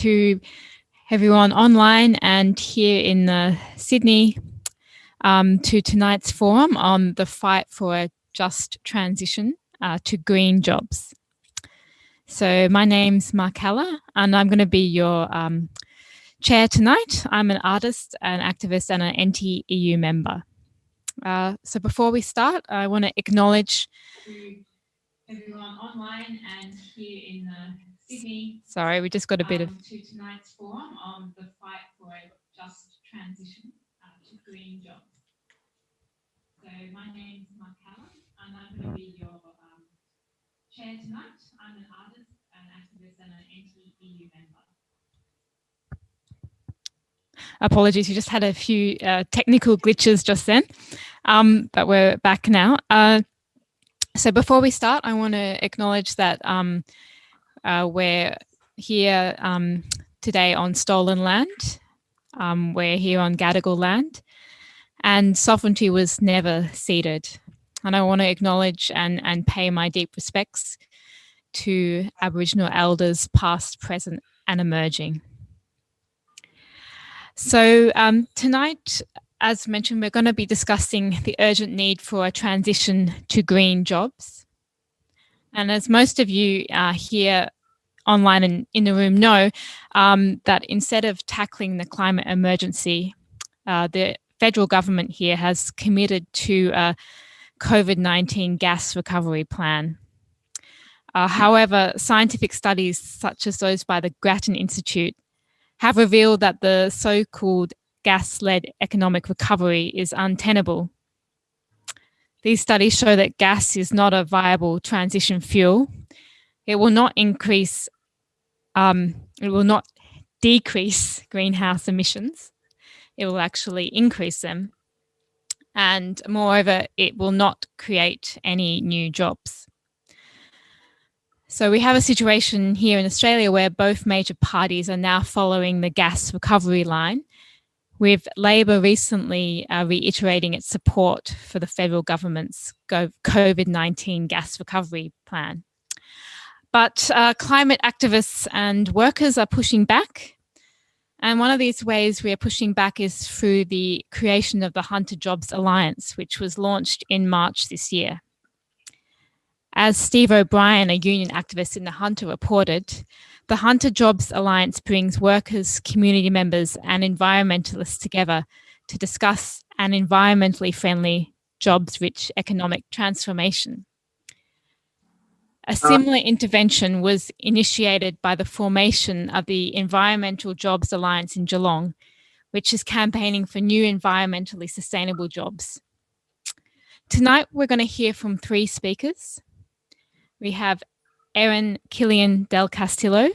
to everyone online and here in Sydney to tonight's forum on the fight for a just transition to green jobs. So my name's Markela and I'm going to be your chair tonight. I'm an artist, an activist and an anti-EU member. So before we start, I want to acknowledge everyone online and here in Sydney. Sorry, we just got a bit of to tonight's forum on the fight for a just transition to green jobs. So my name's Markela and I'm going to be your chair tonight. I'm an artist, an activist and an anti-EU member. Apologies, we just had a few technical glitches just then, but we're back now. So before we start, I want to acknowledge that we're here today on stolen land. We're here on Gadigal land and sovereignty was never ceded. And I want to acknowledge and pay my deep respects to Aboriginal elders past, present and emerging. So tonight, as mentioned, we're going to be discussing the urgent need for a transition to green jobs. And as most of you here online and in the room know, that instead of tackling the climate emergency, the federal government here has committed to a COVID-19 gas recovery plan. However, scientific studies such as those by the Grattan Institute have revealed that the so-called gas-led economic recovery is untenable. These studies show that gas is not a viable transition fuel. It will not decrease greenhouse emissions. It will actually increase them. And moreover, it will not create any new jobs. So we have a situation here in Australia where both major parties are now following the gas recovery line, with Labor recently reiterating its support for the federal government's COVID-19 gas recovery plan. But climate activists and workers are pushing back. And one of these ways we are pushing back is through the creation of the Hunter Jobs Alliance, which was launched in March this year. As Steve O'Brien, a union activist in the Hunter, reported, the Hunter Jobs Alliance brings workers, community members and environmentalists together to discuss an environmentally friendly, jobs-rich economic transformation. A similar intervention was initiated by the formation of the Environmental Jobs Alliance in Geelong, which is campaigning for new environmentally sustainable jobs. Tonight, we're going to hear from three speakers. We have Erin Killion-Delcastillo,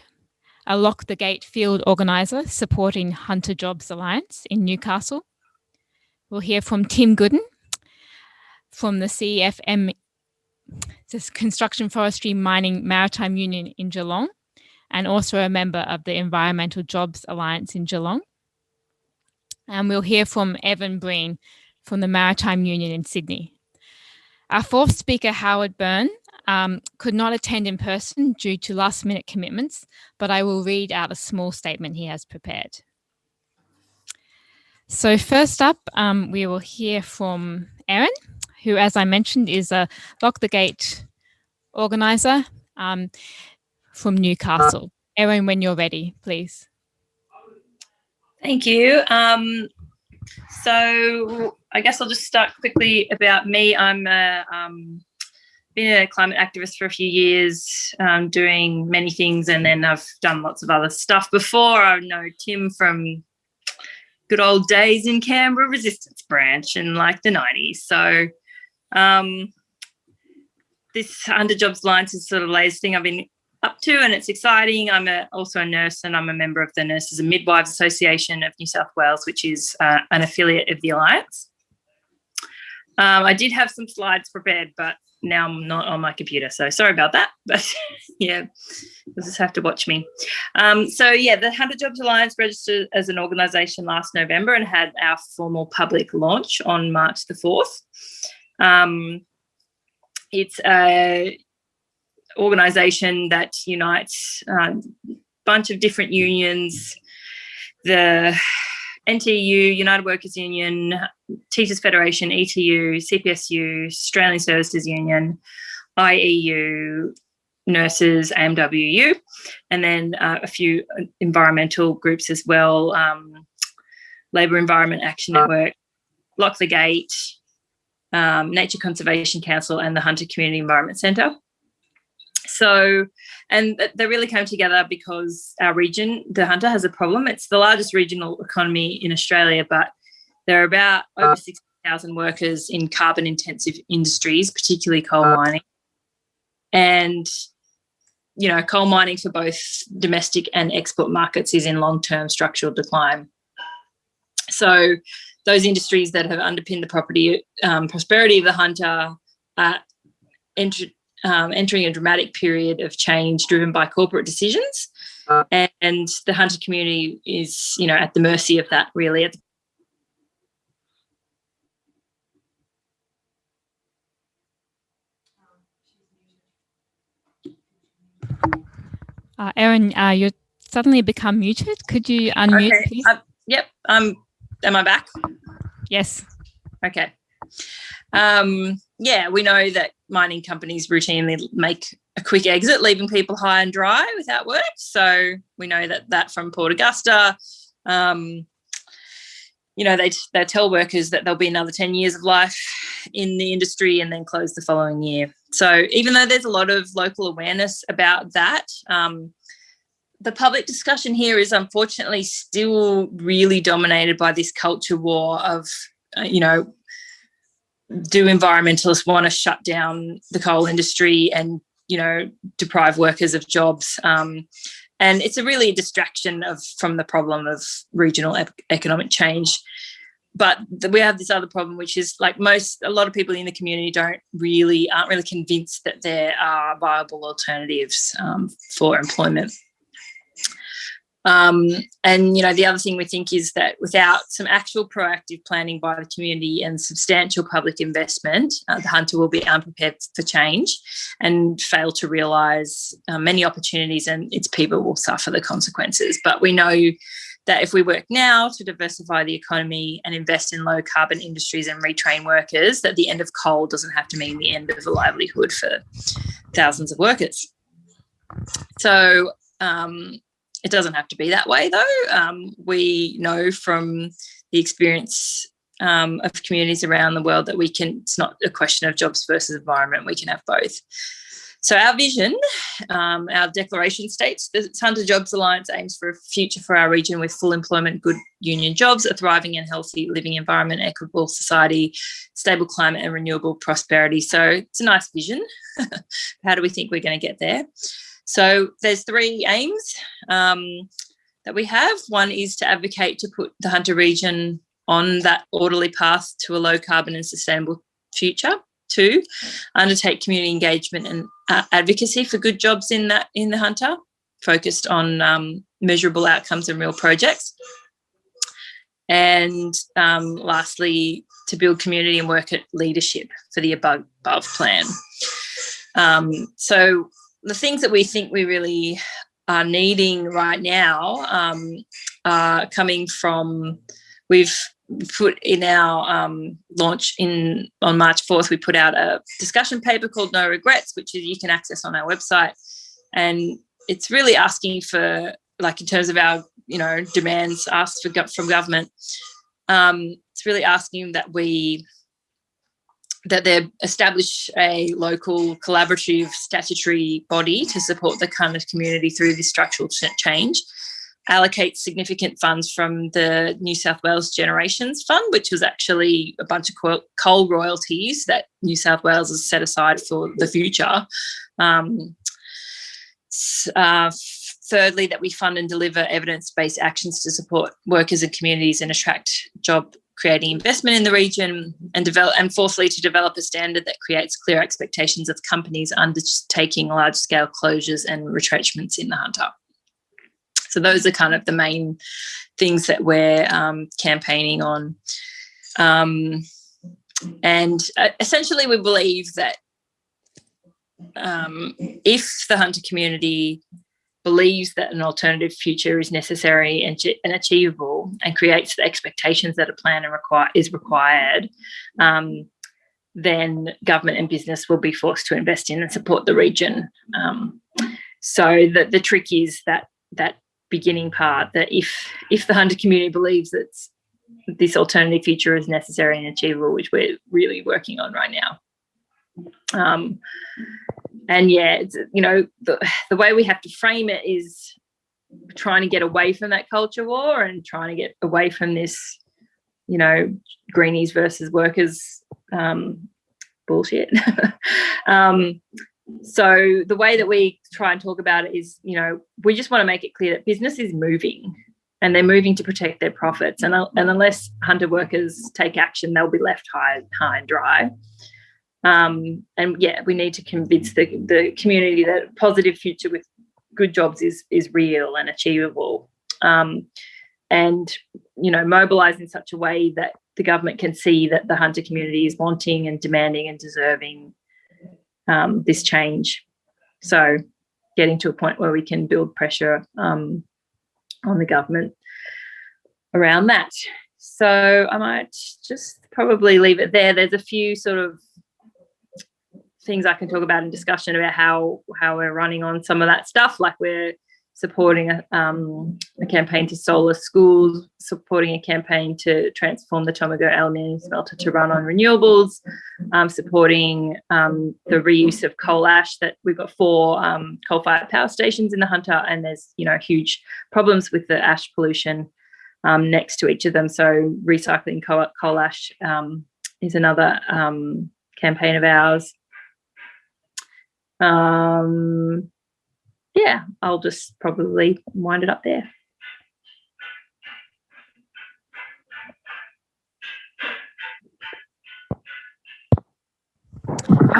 a Lock the Gate field organiser supporting Hunter Jobs Alliance in Newcastle. We'll hear from Tim Gooden from the CFM, the Construction, Forestry, Mining, Maritime Union in Geelong, and also a member of the Environmental Jobs Alliance in Geelong. And we'll hear from Breen from the Maritime Union in Sydney. Our fourth speaker, Byrne, could not attend in person due to last-minute commitments, but I will read out a small statement he has prepared. So first up, we will hear from Erin, who, as I mentioned, is a Lock the Gate organiser from Newcastle. Erin, when you're ready, please. Thank you. So I guess I'll just start quickly about me. I'm been a climate activist for a few years, doing many things, and then I've done lots of other stuff before. I know Tim from good old days in Canberra Resistance Branch in like the 90s. So this Hunter Jobs Alliance is sort of the latest thing I've been up to, and it's exciting. I'm also a nurse, and I'm a member of the Nurses and Midwives Association of New South Wales, which is an affiliate of the Alliance. I did have some slides prepared, but now I'm not on my computer, so sorry about that. But yeah, you'll just have to watch me. So yeah, the Hunter Jobs Alliance registered as an organisation last November and had our formal public launch on March the 4th. It's a organisation that unites bunch of different unions, the NTU, United Workers Union, Teachers Federation, ETU, CPSU, Australian Services Union, IEU, nurses, AMWU, and then a few environmental groups as well, Labour Environment Action Network, Lock the Gate, Nature Conservation Council, and the Hunter Community Environment Centre. So, and they really came together because our region, the Hunter, has a problem. It's the largest regional economy in Australia, but there are about over 60,000 workers in carbon-intensive industries, particularly coal mining. And, you know, coal mining for both domestic and export markets is in long-term structural decline. So those industries that have underpinned the prosperity of the Hunter are entering a dramatic period of change driven by corporate decisions. And the Hunter community is, you know, at the mercy of that, really. Erin, you're suddenly become muted. Could you unmute, okay, please? Yep. Am I back? Yes. Okay. Yeah, we know that mining companies routinely make a quick exit, leaving people high and dry without work. So we know that from Port Augusta. You know, they tell workers that there'll be another 10 years of life in the industry and then close the following year. So even though there's a lot of local awareness about that, the public discussion here is unfortunately still really dominated by this culture war of, you know, do environmentalists want to shut down the coal industry and, you know, deprive workers of jobs? And it's really a distraction from the problem of regional economic change. But we have this other problem, which is like a lot of people in the community aren't really convinced that there are viable alternatives for employment. And, you know, the other thing we think is that without some actual proactive planning by the community and substantial public investment, the Hunter will be unprepared for change and fail to realise many opportunities, and its people will suffer the consequences. But we know that if we work now to diversify the economy and invest in low carbon industries and retrain workers, that the end of coal doesn't have to mean the end of a livelihood for thousands of workers. So, it doesn't have to be that way, though. We know from the experience of communities around the world that it's not a question of jobs versus environment. We can have both. So our vision, our declaration states, the Hunter Jobs Alliance aims for a future for our region with full employment, good union jobs, a thriving and healthy living environment, equitable society, stable climate and renewable prosperity. So it's a nice vision. How do we think we're going to get there? So there's three aims that we have. One is to advocate to put the Hunter region on that orderly path to a low carbon and sustainable future. Two, undertake community engagement and advocacy for good jobs in the Hunter, focused on measurable outcomes and real projects. And lastly, to build community and worker leadership for the above plan. So the things that we think we really are needing right now are coming from, we've put in our launch on March 4th, we put out a discussion paper called No Regrets, which you can access on our website. And it's really asking for, like, in terms of our, you know, demands asked from government, it's really asking that they establish a local collaborative statutory body to support the kind of community through this structural change, allocate significant funds from the New South Wales Generations Fund, which was actually a bunch of coal royalties that New South Wales has set aside for the future. Thirdly, that we fund and deliver evidence-based actions to support workers and communities and attract job-creating investment in the region, and fourthly, to develop a standard that creates clear expectations of companies undertaking large-scale closures and retrenchments in the Hunter. So those are kind of the main things that we're campaigning on. And essentially we believe that if the Hunter community believes that an alternative future is necessary and achievable, and creates the expectations that a plan is required, then government and business will be forced to invest in and support the region. So the trick is that beginning part, that if the hunter community believes that this alternative future is necessary and achievable, which we're really working on right now. And yeah, it's, the way we have to frame it is trying to get away from that culture war and trying to get away from this, greenies versus workers bullshit. So the way that we try and talk about it is, we just want to make it clear that business is moving, and they're moving to protect their profits. And unless hunter workers take action, they'll be left high and dry. And yeah, we need to convince the community that a positive future with good jobs is real and achievable. And, mobilise in such a way that the government can see that the hunter community is wanting and demanding and deserving this change. So getting to a point where we can build pressure on the government around that. So I might just probably leave it there. There's a few sort of things I can talk about in discussion about how we're running on some of that stuff, like we're supporting a campaign to solar schools, supporting a campaign to transform the Tomago aluminium smelter to run on renewables, supporting the reuse of coal ash. That we've got 4 coal-fired power stations in the Hunter, and there's huge problems with the ash pollution next to each of them. So recycling coal ash is another campaign of ours. Yeah, I'll just probably wind it up there.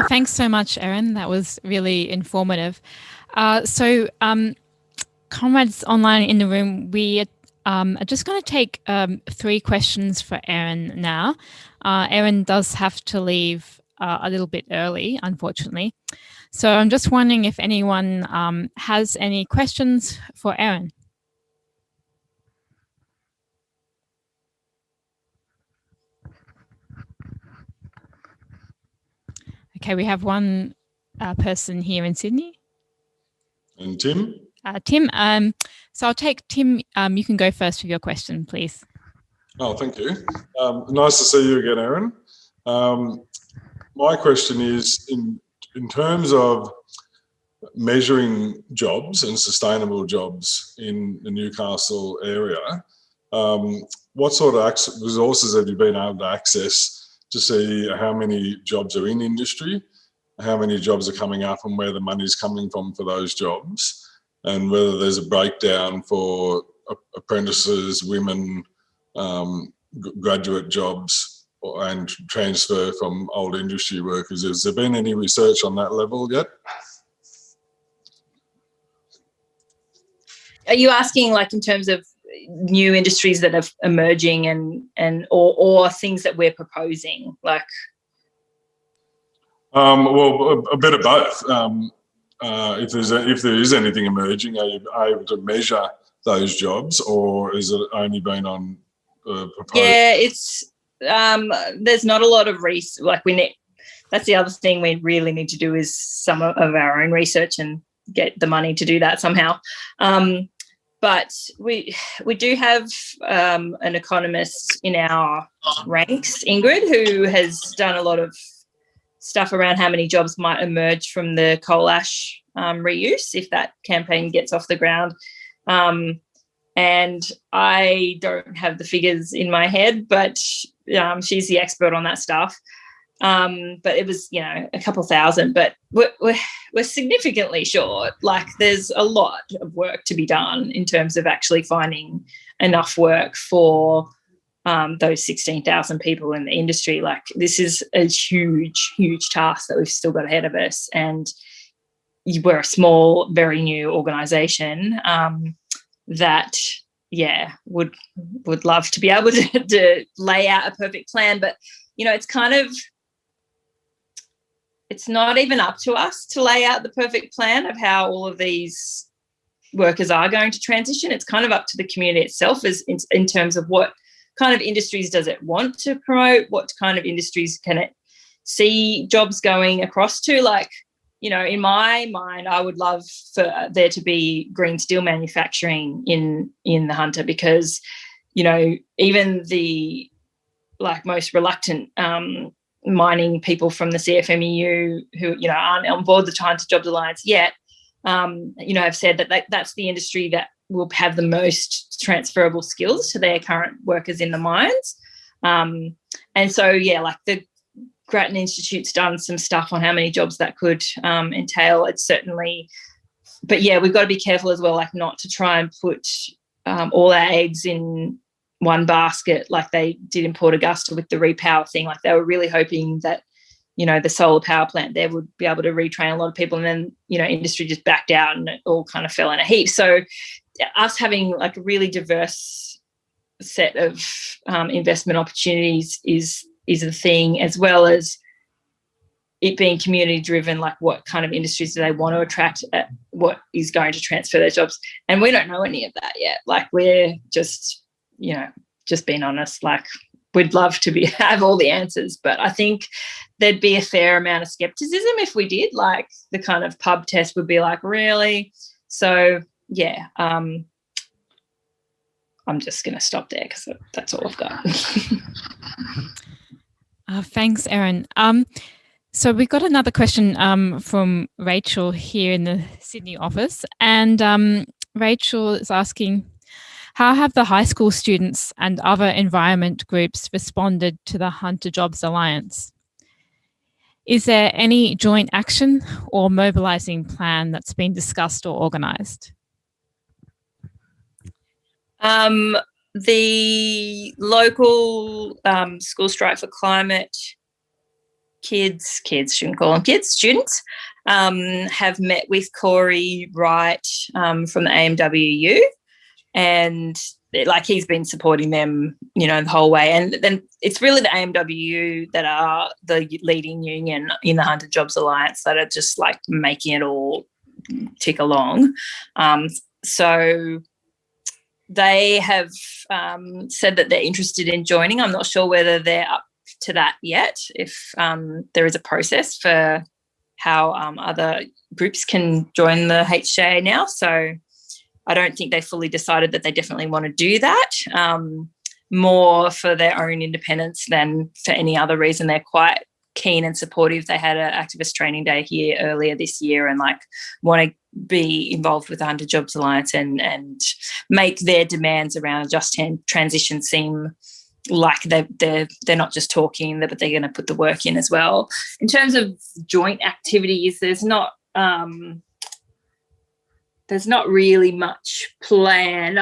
Thanks so much, Erin. That was really informative. So, comrades online in the room, we are just going to take 3 questions for Erin now. Erin does have to leave a little bit early, unfortunately. So I'm just wondering if anyone has any questions for Erin. Okay, we have one person here in Sydney. And Tim? Tim, so I'll take Tim. You can go first with your question, please. Oh, thank you. Nice to see you again, Erin. My question is, in terms of measuring jobs and sustainable jobs in the Newcastle area, what sort of resources have you been able to access to see how many jobs are in industry, how many jobs are coming up, and where the money's coming from for those jobs, and whether there's a breakdown for apprentices, women, graduate jobs, and transfer from old industry workers? Has there been any research on that level yet? Are you asking like in terms of new industries that are emerging or things that we're proposing? Like, well, a bit of both. If there is anything emerging, are you able to measure those jobs, or is it only been on proposed? Yeah, it's there's not a lot of research. Like that's the other thing we really need to do, is some of our own research and get the money to do that somehow. But we do have an economist in our ranks, Ingrid, who has done a lot of stuff around how many jobs might emerge from the coal ash reuse if that campaign gets off the ground. And I don't have the figures in my head, but she's the expert on that stuff. But it was, a couple thousand, but we're significantly short. Like, there's a lot of work to be done in terms of actually finding enough work for those 16,000 people in the industry. Like, this is a huge, huge task that we've still got ahead of us. And we're a small, very new organisation that, would love to be able to lay out a perfect plan. But, it's not even up to us to lay out the perfect plan of how all of these workers are going to transition. It's kind of up to the community itself as in terms of what kind of industries does it want to promote, what kind of industries can it see jobs going across to. Like, you know, in my mind, I would love for there to be green steel manufacturing in the Hunter, because, you know, even the most reluctant mining people from the CFMEU who, you know, aren't on board the Time to Jobs Alliance yet, you know, have said that that's the industry that will have the most transferable skills to their current workers in the mines. And so, yeah, like the Grattan Institute's done some stuff on how many jobs that could entail. It's certainly, but yeah, we've got to be careful as well, like not to try and put all our eggs in one basket like they did in Port Augusta with the repower thing. Like they were really hoping that, you know, the solar power plant there would be able to retrain a lot of people, and then, you know, industry just backed out and it all kind of fell in a heap. So us having like a really diverse set of investment opportunities is the thing, as well as it being community driven, like what kind of industries do they want to attract, what is going to transfer their jobs. And we don't know any of that yet. Like we're just, you know, just being honest, like we'd love to have all the answers, but I think there'd be a fair amount of skepticism if we did. Like the kind of pub test would be like, really? So yeah, I'm just going to stop there because that's all I've got. Thanks, Erin. So we've got another question from Rachel here in the Sydney office, and Rachel is asking, how have the high school students and other environment groups responded to the Hunter Jobs Alliance? Is there any joint action or mobilising plan that's been discussed or organised? The local school strike for climate kids, shouldn't call them kids, students, have met with Corey Wright from the AMWU, and like he's been supporting them, you know, the whole way. And then it's really the AMWU that are the leading union in the Hunter Jobs Alliance that are just like making it all tick along. So they have said that they're interested in joining. I'm not sure whether they're up to that yet, if there is a process for how other groups can join the HJA now. So I don't think they fully decided that they definitely want to do that, more for their own independence than for any other reason. They're quite keen and supportive. They had an activist training day here earlier this year and like want to be involved with the Hunter Jobs Alliance and make their demands around a just transition seem like they're not just talking, but they're going to put the work in as well. In terms of joint activities, there's not really much planned.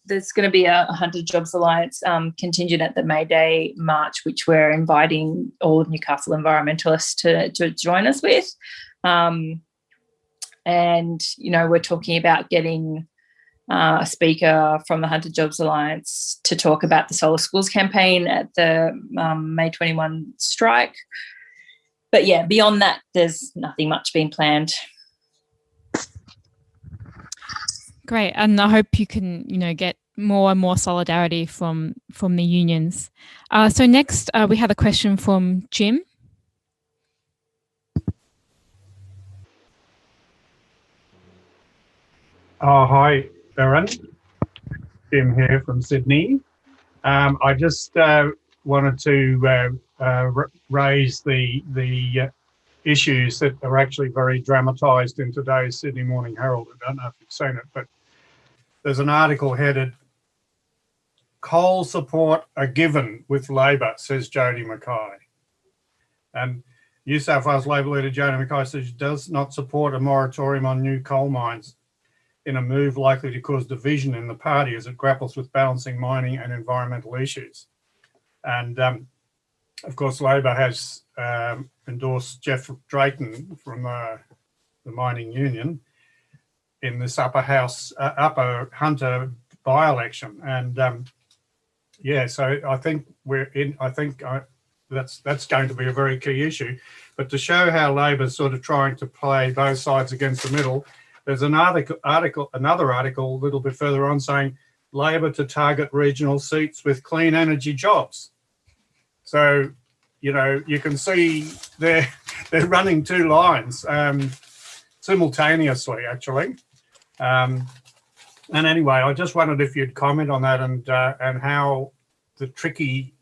There's going to be a Hunter Jobs Alliance contingent at the May Day March, which we're inviting all of Newcastle environmentalists to join us with. And, you know, we're talking about getting a speaker from the Hunter Jobs Alliance to talk about the Solar Schools campaign at the May 21 strike. But, yeah, beyond that, there's nothing much being planned. Great, and I hope you can, you know, get more and more solidarity from the unions. So next, we have a question from Jim. Hi, Erin. Jim here from Sydney. I just wanted to raise the issues that are actually very dramatised in today's Sydney Morning Herald. I don't know if you've seen it, but there's an article headed, "Coal support a given with Labor," says Jodie Mackay. And New South Wales Labor leader Jodie Mackay says she does not support a moratorium on new coal mines in a move likely to cause division in the party as it grapples with balancing mining and environmental issues. And of course, Labor has endorsed Jeff Drayton from the mining union in this upper Hunter by-election. And yeah, so I think that's going to be a very key issue. But to show how Labor's sort of trying to play both sides against the middle, there's another article a little bit further on saying Labor to target regional seats with clean energy jobs. So, you know, you can see they're running two lines simultaneously, actually. And anyway, I just wondered if you'd comment on that and how the tricky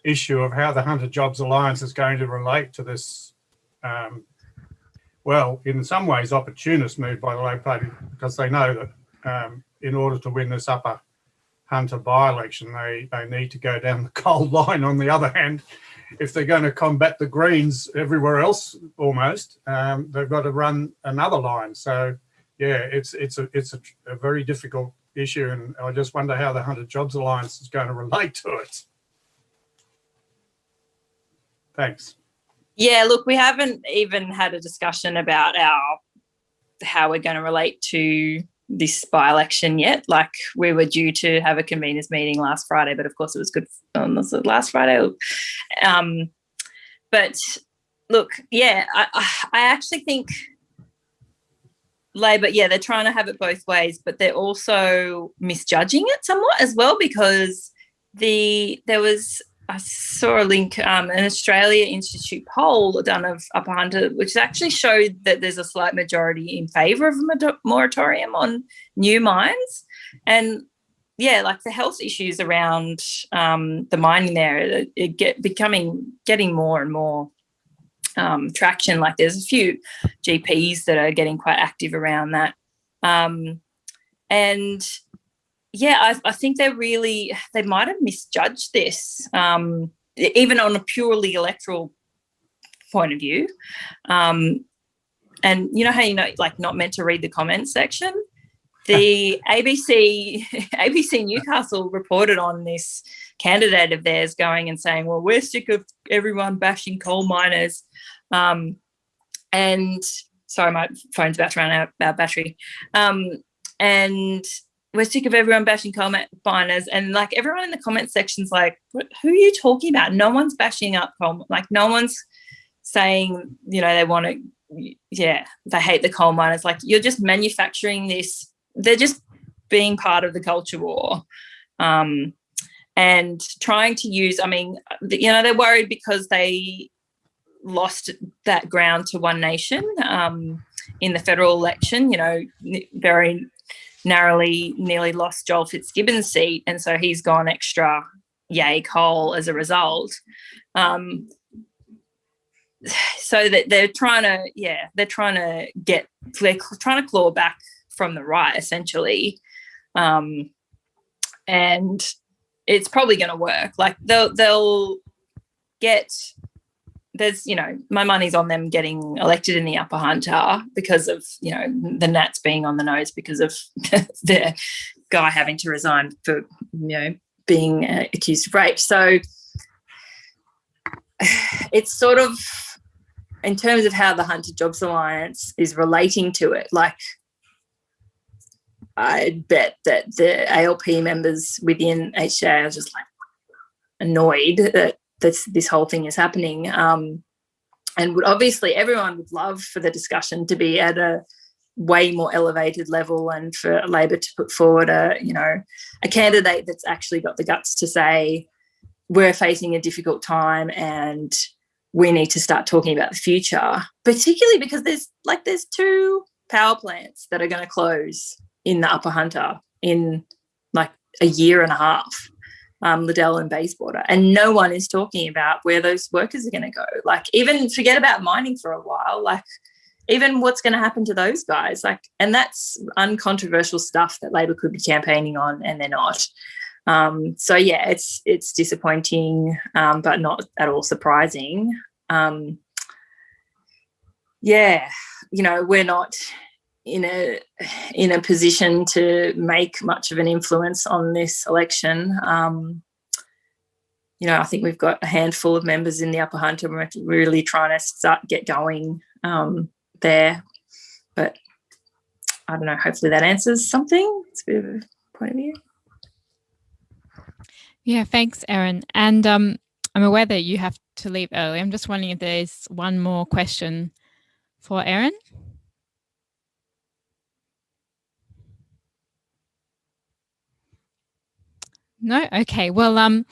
issue of how the Hunter Jobs Alliance is going to relate to this, well, in some ways, opportunist move by the Labor Party, because they know that in order to win this upper Hunter by-election, they need to go down the coal line. On the other hand, if they're going to combat the Greens everywhere else, almost, they've got to run another line. So, yeah, it's a very difficult issue, and I just wonder how the Hunter Jobs Alliance is going to relate to it. Thanks. Yeah, look, we haven't even had a discussion about how we're going to relate to this by-election yet. Like, we were due to have a conveners meeting last Friday, but of course it was good on last Friday. But look, yeah, I actually think Labor, yeah, they're trying to have it both ways, but they're also misjudging it somewhat as well, because I saw a link, an Australia Institute poll done of Upper Hunter, which actually showed that there's a slight majority in favour of a moratorium on new mines. And, yeah, like the health issues around the mining there, getting more and more traction. Like, there's a few GPs that are getting quite active around that. And yeah, I think they might have misjudged this, even on a purely electoral point of view. And you know how like not meant to read the comments section? The ABC Newcastle reported on this candidate of theirs going and saying, well, we're sick of everyone bashing coal miners. And sorry, my phone's about to run out of battery. And we're sick of everyone bashing coal miners, and like everyone in the comment section's like, who are you talking about? No one's bashing up coal, like no one's saying, you know, they want to, yeah, they hate the coal miners. Like, you're just manufacturing this. They're just being part of the culture war, and trying to use, I mean, you know, they're worried because they lost that ground to One Nation in the federal election, you know, very nearly lost Joel Fitzgibbon's seat, and so he's gone extra yay coal as a result. So that they're trying to claw back from the right, essentially, and it's probably going to work. Like, they'll get. There's, you know, my money's on them getting elected in the Upper Hunter because of, you know, the Nats being on the nose because of the guy having to resign for, you know, being accused of rape. So it's sort of, in terms of how the Hunter Jobs Alliance is relating to it, like, I bet that the ALP members within HJA are just like annoyed that this whole thing is happening, and obviously everyone would love for the discussion to be at a way more elevated level, and for Labor to put forward a candidate that's actually got the guts to say, we're facing a difficult time and we need to start talking about the future, particularly because there's two power plants that are going to close in the Upper Hunter in like a year and a half. Liddell and Bayswater, and no one is talking about where those workers are going to go. Like, even forget about mining for a while, like even what's going to happen to those guys, like, and that's uncontroversial stuff that Labor could be campaigning on, and they're not. So yeah, it's disappointing, but not at all surprising. Yeah, you know, we're not in a position to make much of an influence on this election. You know, I think we've got a handful of members in the Upper Hunter. We're really trying to get going there. But I don't know, hopefully that answers something. It's a bit of a point of view. Yeah, thanks, Erin. And I'm aware that you have to leave early. I'm just wondering if there's one more question for Erin. No? Okay. Well,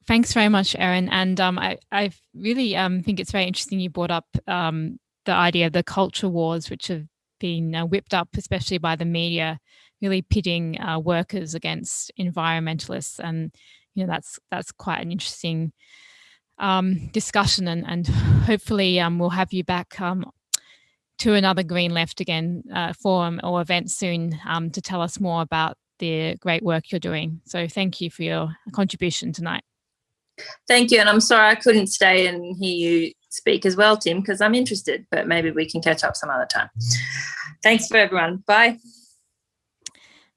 thanks very much, Erin. And I really think it's very interesting you brought up the idea of the culture wars, which have been whipped up, especially by the media, really pitting workers against environmentalists. And, that's quite an interesting discussion. And hopefully we'll have you back to another Green Left Again forum or event soon to tell us more about the great work you're doing. So thank you for your contribution tonight. Thank you. And I'm sorry I couldn't stay and hear you speak as well, Tim, because I'm interested, but maybe we can catch up some other time. Thanks for everyone. Bye.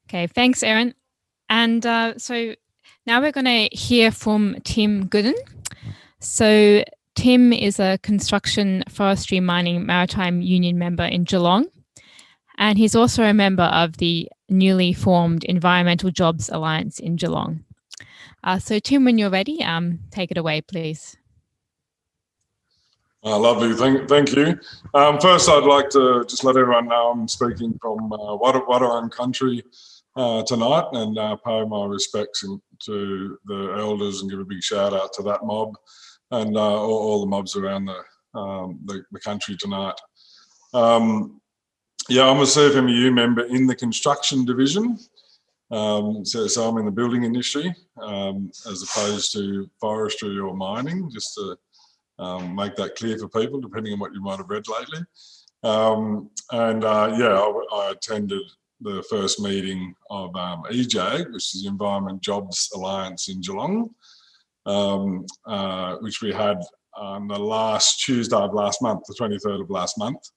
Okay, thanks, Erin. And so now we're going to hear from Tim Gooden. So Tim is a construction, forestry, mining, maritime union member in Geelong. And he's also a member of the newly formed Environmental Jobs Alliance in Geelong. So Tim, when you're ready, take it away, please. Lovely, thank you. First, I'd like to just let everyone know I'm speaking from Wadawurrung country tonight, and pay my respects to the elders and give a big shout out to that mob and all the mobs around the country tonight. Yeah, I'm a CFMEU member in the construction division. So I'm in the building industry as opposed to forestry or mining, just to make that clear for people, depending on what you might have read lately. I attended the first meeting of EJAG, which is the Environment Jobs Alliance in Geelong, which we had on the last Tuesday of last month, the 23rd of last month.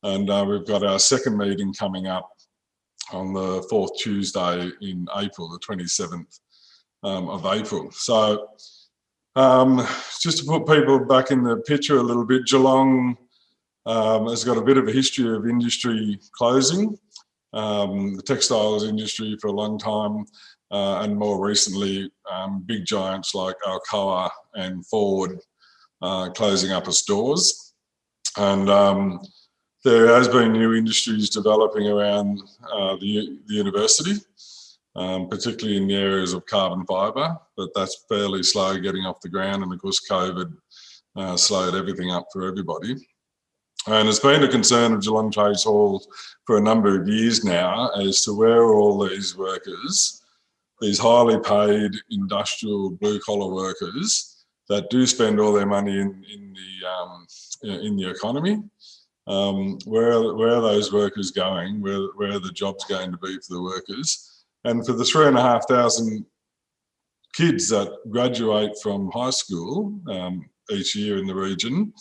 And we've got our second meeting coming up on the 4th Tuesday in April, the 27th of April. So just to put people back in the picture a little bit, Geelong has got a bit of a history of industry closing, the textiles industry for a long time, and more recently, big giants like Alcoa and Ford closing up its doors. And there has been new industries developing around the university, particularly in the areas of carbon fibre, but that's fairly slow getting off the ground, and of course COVID slowed everything up for everybody. And it's been a concern of Geelong Trades Hall for a number of years now as to where all these workers, these highly paid industrial blue-collar workers that do spend all their money in the economy, where are those workers going? Where are the jobs going to be for the workers? And for the 3,500 kids that graduate from high school each year in the region,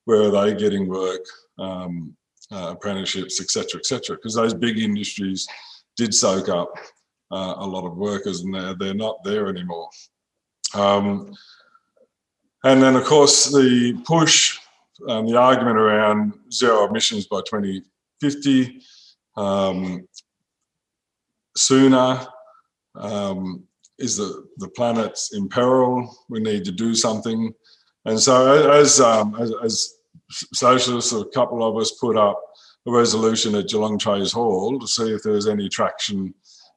where are they getting work, apprenticeships, etc., etc.? Because those big industries did soak up a lot of workers, and they're not there anymore. And then, of course, the push, the argument around zero emissions by 2050, sooner, is the planet's in peril. We need to do something. And so as Socialists, a couple of us put up a resolution at Geelong Trades Hall to see if there was any traction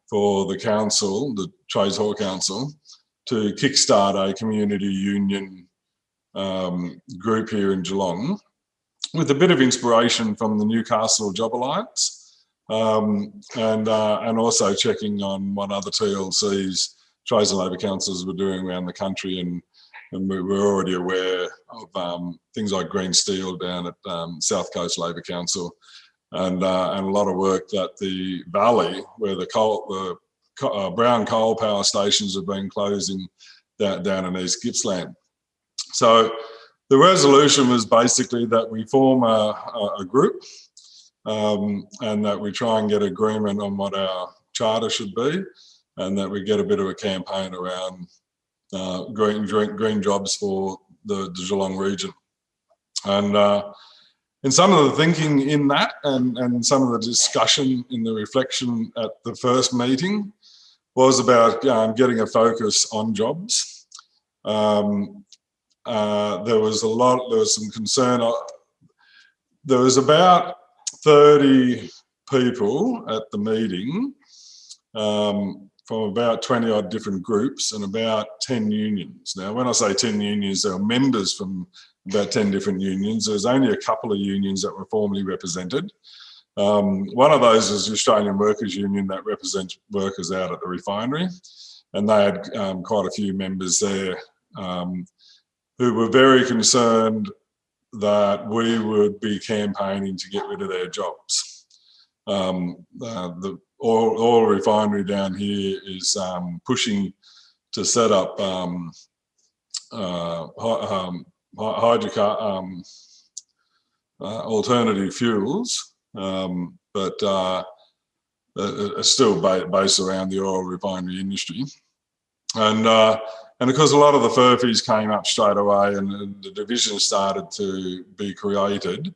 for the council, the Trades Hall Council, to kickstart a community union group here in Geelong, with a bit of inspiration from the Newcastle Job Alliance, and also checking on what other TLCs, Trades and Labour Councils, were doing around the country, and we're already aware of things like Green Steel down at South Coast Labour Council, and a lot of work that the Valley, where the brown coal power stations have been closing down in East Gippsland. So the resolution was basically that we form a group and that we try and get agreement on what our charter should be, and that we get a bit of a campaign around green jobs for the Geelong region. And some of the thinking in that and some of the discussion in the reflection at the first meeting was about getting a focus on jobs. There was some concern. There was about 30 people at the meeting from about 20 odd different groups and about 10 unions. Now, when I say 10 unions, there are members from about 10 different unions. There's only a couple of unions that were formally represented. One of those is the Australian Workers Union that represents workers out at the refinery. And they had quite a few members there who were very concerned that we would be campaigning to get rid of their jobs. The oil refinery down here is pushing to set up alternative fuels, but it's still based around the oil refinery industry. And of course, a lot of the furphies came up straight away, and the division started to be created,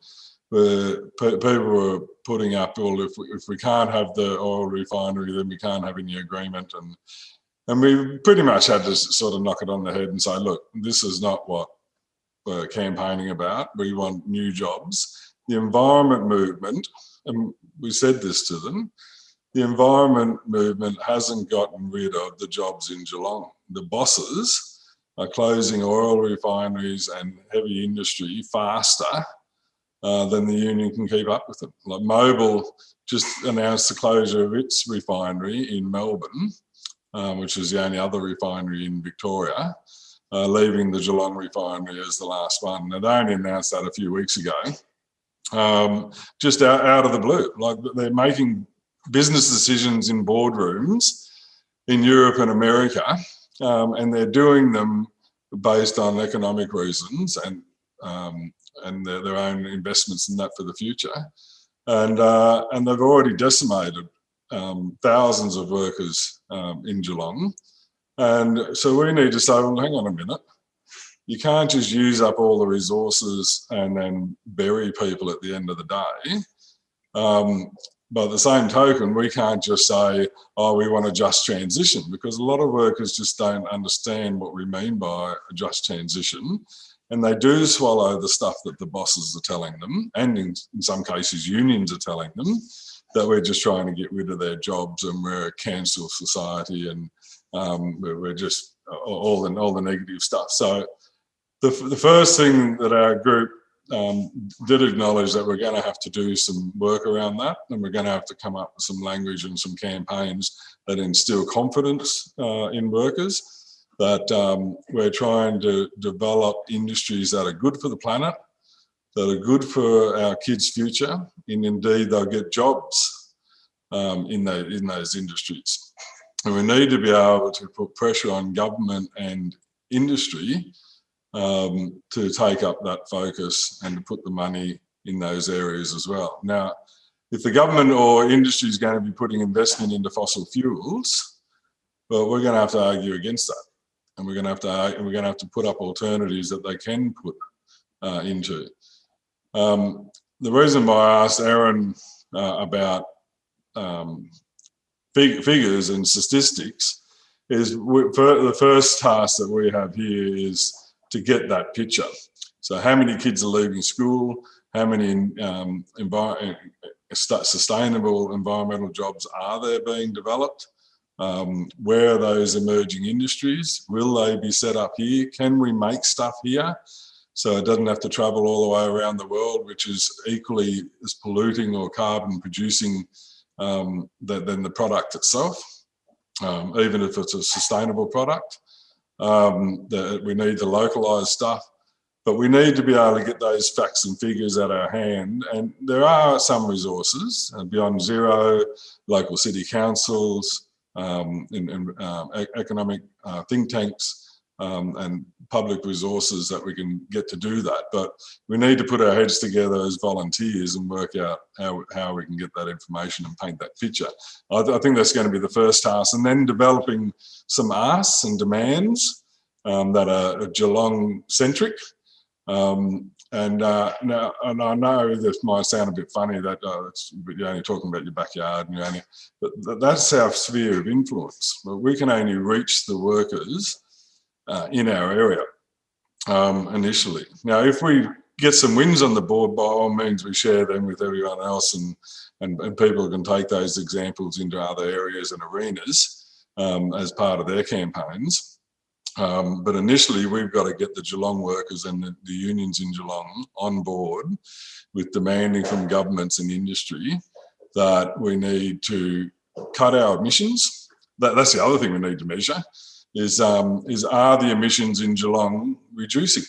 where people were putting up, well, if we can't have the oil refinery, then we can't have any agreement. And we pretty much had to sort of knock it on the head and say, look, this is not what we're campaigning about. We want new jobs. The environment movement, and we said this to them, the environment movement hasn't gotten rid of the jobs in Geelong. The bosses are closing oil refineries and heavy industry faster than the union can keep up with them. Like Mobil just announced the closure of its refinery in Melbourne, which is the only other refinery in Victoria, leaving the Geelong refinery as the last one. And they only announced that a few weeks ago, just out of the blue. Like they're making business decisions in boardrooms in Europe and America, and they're doing them based on economic reasons and their own investments in that for the future. And they've already decimated thousands of workers in Geelong. And so we need to say, well, hang on a minute. You can't just use up all the resources and then bury people at the end of the day. By the same token, we can't just say, oh, we want a just transition, because a lot of workers just don't understand what we mean by a just transition. And they do swallow the stuff that the bosses are telling them, and in some cases unions are telling them, that we're just trying to get rid of their jobs and we're a cancel society and we're just all the negative stuff. So the first thing that our group did acknowledge that we're going to have to do some work around that, and we're going to have to come up with some language and some campaigns that instill confidence in workers, that we're trying to develop industries that are good for the planet, that are good for our kids' future, and indeed they'll get jobs in those industries. And we need to be able to put pressure on government and industry to take up that focus and to put the money in those areas as well. Now, if the government or industry is going to be putting investment into fossil fuels, well, we're going to have to argue against that, and we're going to have to put up alternatives that they can put into. The reason why I asked Erin about figures and statistics is the first task that we have here is to get that picture. So how many kids are leaving school, how many sustainable environmental jobs are there being developed, where are those emerging industries, will they be set up here, can we make stuff here so it doesn't have to travel all the way around the world, which is equally as polluting or carbon producing than the product itself, even if it's a sustainable product. That we need to localise stuff, but we need to be able to get those facts and figures at our hand. And there are some resources, Beyond Zero, local city councils, economic think tanks, and public resources that we can get to do that. But we need to put our heads together as volunteers and work out how we can get that information and paint that picture. I think that's going to be the first task, and then developing some asks and demands that are Geelong centric. And I know this might sound a bit funny that you're only talking about your backyard, and but that's our sphere of influence. But we can only reach the workers in our area initially. Now, if we get some wins on the board, by all means, we share them with everyone else, and people can take those examples into other areas and arenas. as part of their campaigns. But initially, we've got to get the Geelong workers and the unions in Geelong on board with demanding from governments and industry that we need to cut our emissions. That's the other thing we need to measure, is are the emissions in Geelong reducing?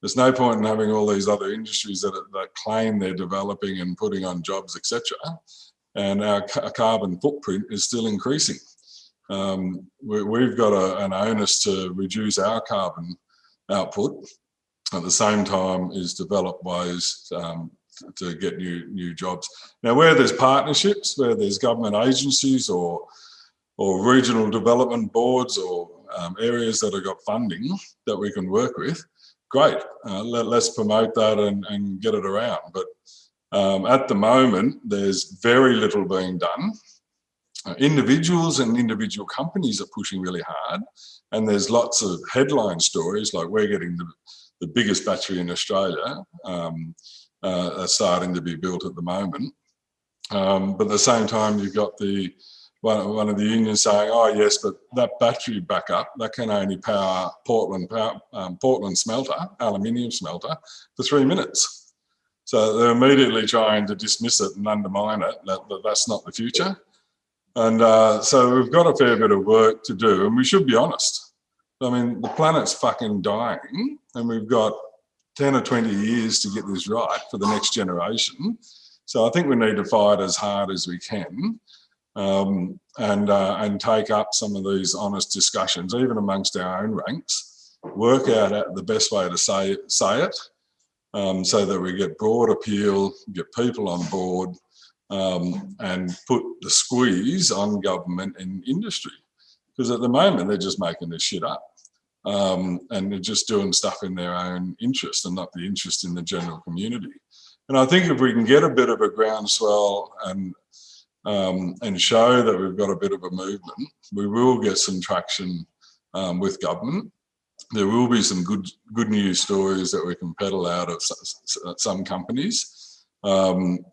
There's no point in having all these other industries that claim they're developing and putting on jobs, etc. And our carbon footprint is still increasing. We've got an onus to reduce our carbon output at the same time as develop ways to get new jobs. Now, where there's partnerships, where there's government agencies or regional development boards or areas that have got funding that we can work with, great. Let's promote that and get it around. But at the moment, there's very little being done. Individuals and individual companies are pushing really hard, and there's lots of headline stories like we're getting the biggest battery in Australia starting to be built at the moment. But at the same time, you've got one of the unions saying, oh yes, but that battery backup, that can only power Portland smelter, aluminium smelter, for 3 minutes. So they're immediately trying to dismiss it and undermine it, that's not the future. And so we've got a fair bit of work to do, and we should be honest. I mean, the planet's fucking dying, and we've got 10 or 20 years to get this right for the next generation. So I think we need to fight as hard as we can and take up some of these honest discussions, even amongst our own ranks, work out the best way to say it, so that we get broad appeal, get people on board, and put the squeeze on government and industry. Because at the moment, they're just making this shit up. And they're just doing stuff in their own interest and not the interest in the general community. And I think if we can get a bit of a groundswell and show that we've got a bit of a movement, we will get some traction with government. There will be some good news stories that we can peddle out of some companies. And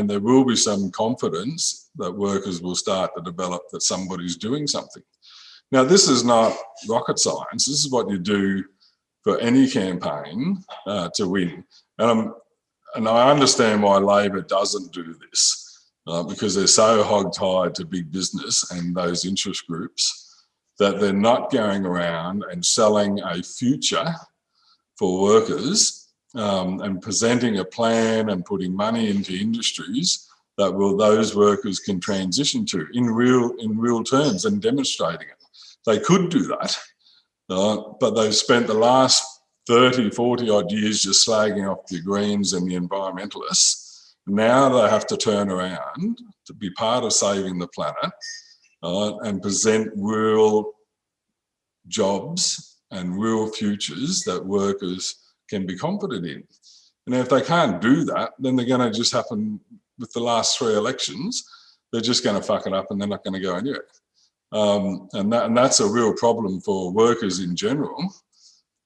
there will be some confidence that workers will start to develop that somebody's doing something. Now, this is not rocket science. This is what you do for any campaign to win. And I understand why Labor doesn't do this, because they're so hog-tied to big business and those interest groups that they're not going around and selling a future for workers and presenting a plan and putting money into industries that those workers can transition to in real terms and demonstrating it. They could do that, but they've spent the last 30, 40 odd years just slagging off the Greens and the environmentalists. Now they have to turn around to be part of saving the planet and present real jobs and real futures that workers can be confident in. And if they can't do that, then they're going to just happen with the last 3 elections. They're just going to fuck it up and they're not going to go anywhere. And that's a real problem for workers in general.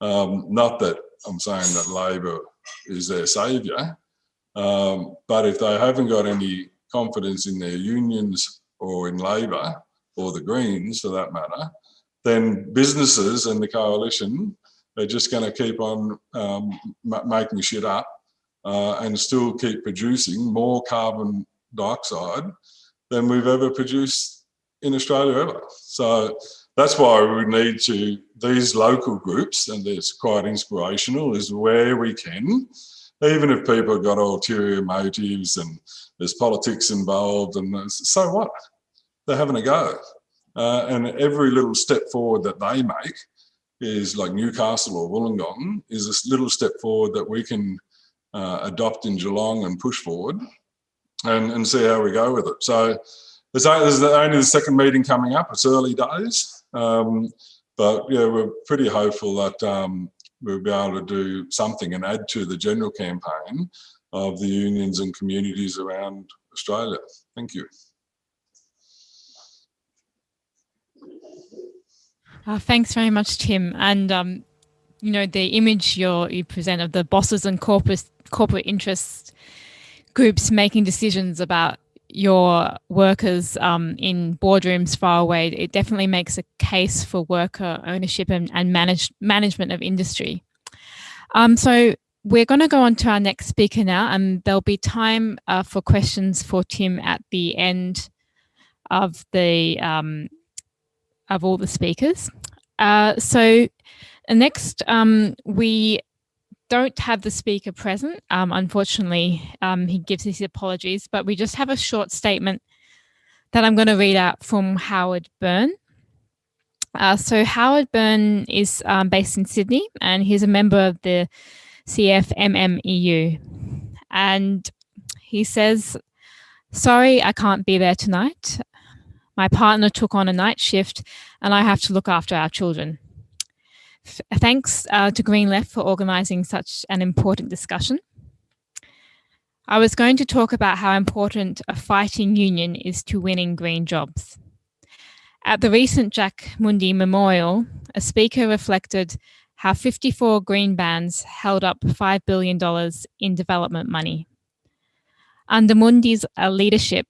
Not that I'm saying that Labor is their saviour, but if they haven't got any confidence in their unions or in Labor or the Greens for that matter, then businesses and the coalition are just going to keep on making shit up and still keep producing more carbon dioxide than we've ever produced in Australia ever. So that's why we need these local groups, and it's quite inspirational, is where we can, even if people have got ulterior motives and there's politics involved, and so what? They're having a go. And every little step forward that they make is like Newcastle or Wollongong is this little step forward that we can adopt in Geelong and push forward and see how we go with it. So there's only the second meeting coming up. It's early days, but yeah, we're pretty hopeful that we'll be able to do something and add to the general campaign of the unions and communities around Australia. Thank you. Thanks very much, Tim. And the image you present of the bosses and corporate interest groups making decisions about your workers in boardrooms far away, it definitely makes a case for worker ownership and management of industry. So we're going to go on to our next speaker now, and there'll be time for questions for Tim at the end of the of all the speakers. So next, we don't have the speaker present. Unfortunately, he gives his apologies, but we just have a short statement that I'm going to read out from Howard Byrne. So Howard Byrne is based in Sydney, and he's a member of the CFMMEU. And he says, "Sorry, I can't be there tonight. My partner took on a night shift and I have to look after our children. Thanks to Green Left for organising such an important discussion. I was going to talk about how important a fighting union is to winning green jobs. At the recent Jack Mundey Memorial, a speaker reflected how 54 green bands held up $5 billion in development money. Under Mundey's leadership,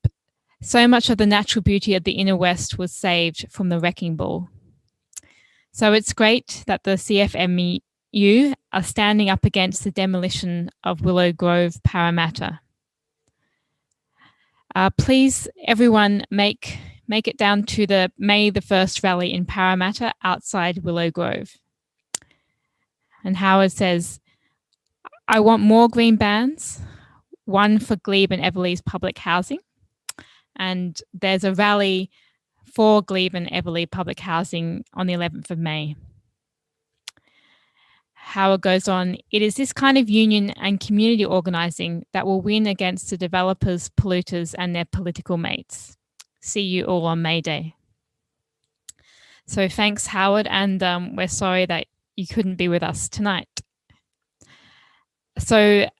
so much of the natural beauty of the inner west was saved from the wrecking ball. So it's great that the CFMEU are standing up against the demolition of Willow Grove, Parramatta. Please, everyone, make it down to the May the 1st rally in Parramatta outside Willow Grove." And Howard says, "I want more green bands, one for Glebe and Everleigh's public housing. And there's a rally for Glebe and Everleigh public housing on the 11th of May. Howard goes on, "It is this kind of union and community organising that will win against the developers, polluters and their political mates. See you all on May Day." So thanks, Howard, and we're sorry that you couldn't be with us tonight. So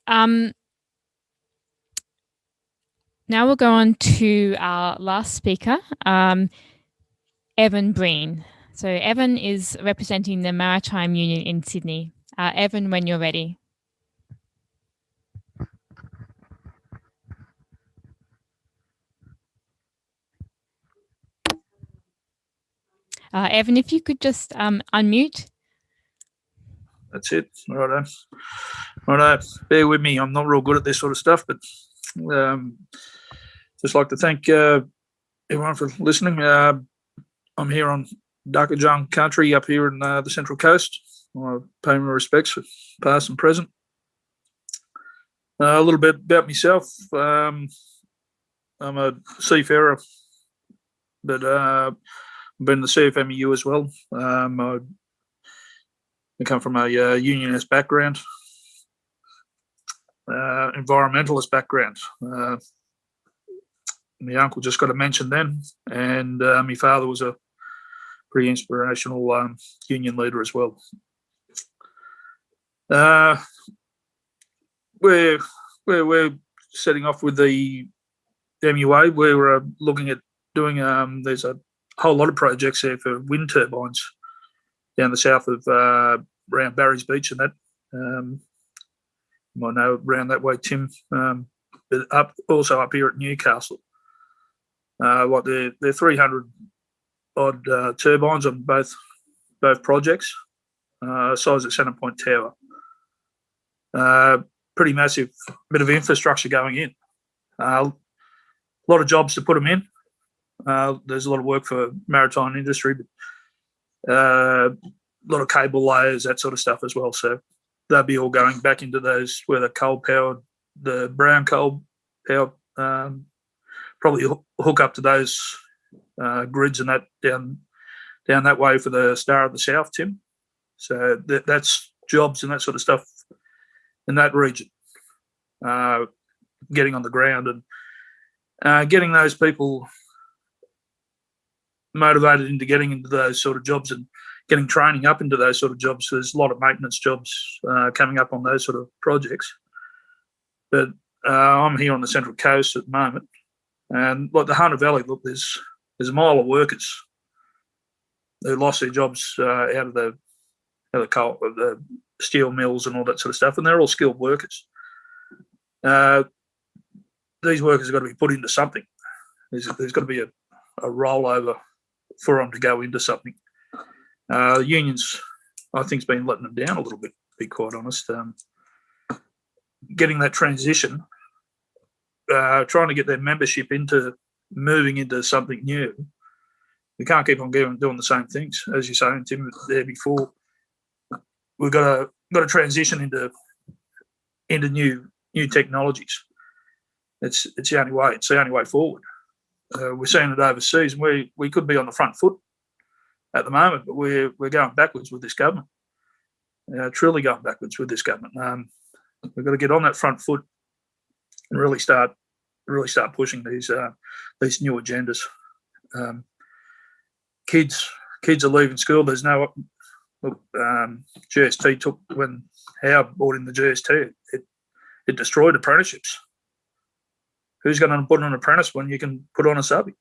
now we'll go on to our last speaker, Erin Breen. So Erin is representing the Maritime Union in Sydney. Erin, when you're ready. Erin, if you could just unmute. That's it. Righto. Bear with me. I'm not real good at this sort of stuff, but just like to thank everyone for listening. I'm here on Darkajung country up here in the Central Coast. I pay my respects for past and present. A little bit about myself. I'm a seafarer, but I've been in the CFMEU as well. I come from a unionist background, environmentalist background. My uncle just got a mention then, and my father was a pretty inspirational union leader as well. We're setting off with the MUA. We're looking at doing. There's a whole lot of projects there for wind turbines down the south of around Barry's Beach and that. You might know around that way, Tim. But also up here at Newcastle. Like they're 300 odd turbines on both projects, size of Centre Point Tower. Pretty massive bit of infrastructure going in. A lot of jobs to put them in. There's a lot of work for maritime industry, but a lot of cable layers, that sort of stuff as well. So they'll be all going back into those where the coal powered, the brown coal power, probably hook up to those grids and that down that way for the Star of the South, Tim. So that's jobs and that sort of stuff in that region, getting on the ground and getting those people motivated into getting into those sort of jobs and getting training up into those sort of jobs. There's a lot of maintenance jobs coming up on those sort of projects. But I'm here on the Central Coast at the moment, and like the Hunter Valley, look, there's a mile of workers who lost their jobs out of the coal, the steel mills and all that sort of stuff, and they're all skilled workers. these workers have got to be put into something. There's got to be a rollover for them to go into something. Unions, I think, has been letting them down a little bit, to be quite honest. Getting that transition, trying to get their membership into moving into something new. We can't keep on doing the same things, as you say, Tim, there before. We've got to transition into new technologies. It's the only way. It's the only way forward. We're seeing it overseas, and we could be on the front foot at the moment, but we're going backwards with this government. Truly going backwards with this government. We've got to get on that front foot and really start pushing these new agendas. Kids are leaving school. There's no GST took when Howard brought in the GST. It destroyed apprenticeships. Who's going to put on an apprentice when you can put on a subby?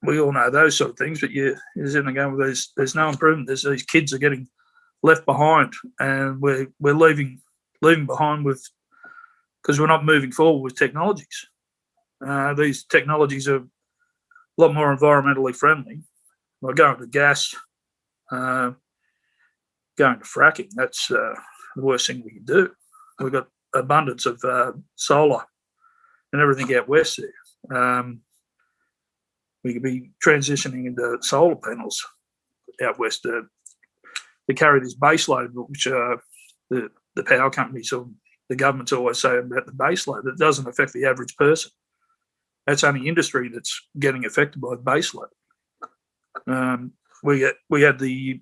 We all know those sort of things, but you're sitting there going, well, there's no improvement. These kids are getting left behind, and we're leaving behind because we're not moving forward with technologies. These technologies are a lot more environmentally friendly. Like going to gas, going to fracking. That's the worst thing we can do. We've got abundance of solar and everything out west there. We could be transitioning into solar panels out west to carry this base load, which the power companies or the government's always saying about the base load. That doesn't affect the average person. That's only industry that's getting affected by the base load. We had the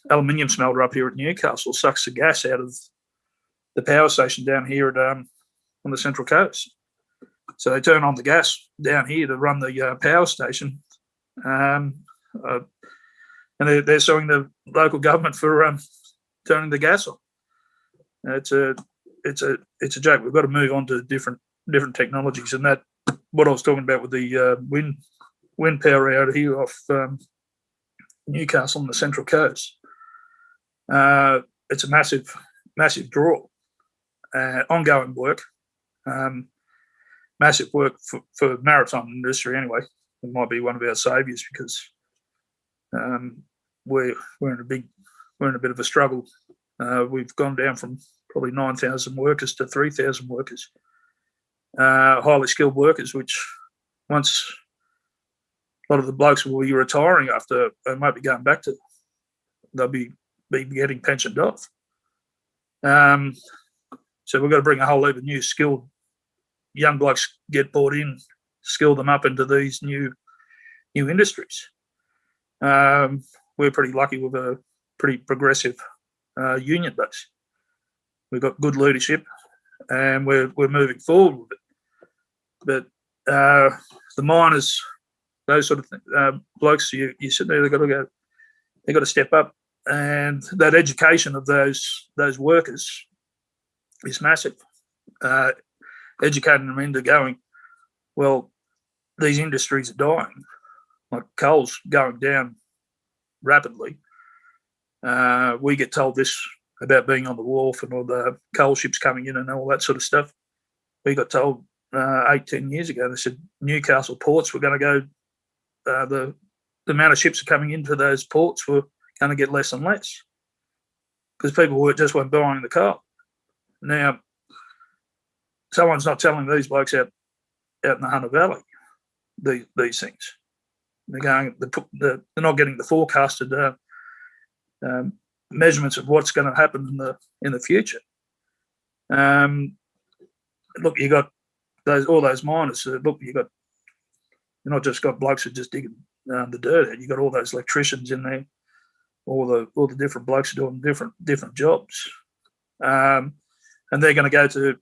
aluminium smelter up here at Newcastle sucks the gas out of the power station down here on the Central Coast. So they turn on the gas down here to run the power station, and they're suing the local government for turning the gas on. It's a joke. We've got to move on to different technologies, and that what I was talking about with the wind power out here off Newcastle on the Central Coast. It's a massive draw, ongoing work. Massive work for maritime industry anyway. It might be one of our saviours because we're in a bit of a struggle. We've gone down from probably 9,000 workers to 3,000 workers, highly skilled workers, which once a lot of the blokes will be retiring after, they might be going back to, they'll be getting pensioned off. So we've got to bring a whole heap of new skilled young blokes get brought in, skill them up into these new industries. We're pretty lucky with a pretty progressive union base. We've got good leadership, and we're moving forward with it. But the miners, those sort of blokes, you sit there, they've got to step up, and that education of those workers is massive. Educating them into going, well, these industries are dying, like coal's going down rapidly. We get told this about being on the wharf and all the coal ships coming in and all that sort of stuff. We got told 8-10 years ago, they said Newcastle ports were going to go, the amount of ships are coming into those ports were going to get less and less because people just weren't buying the coal. Now, someone's not telling these blokes out in the Hunter Valley these things. They're not getting the forecasted measurements of what's going to happen in the future. Look, you got all those miners. Look, you not just got blokes who are just digging the dirt. You got all those electricians in there, all the different blokes doing different jobs, and they're going to go to.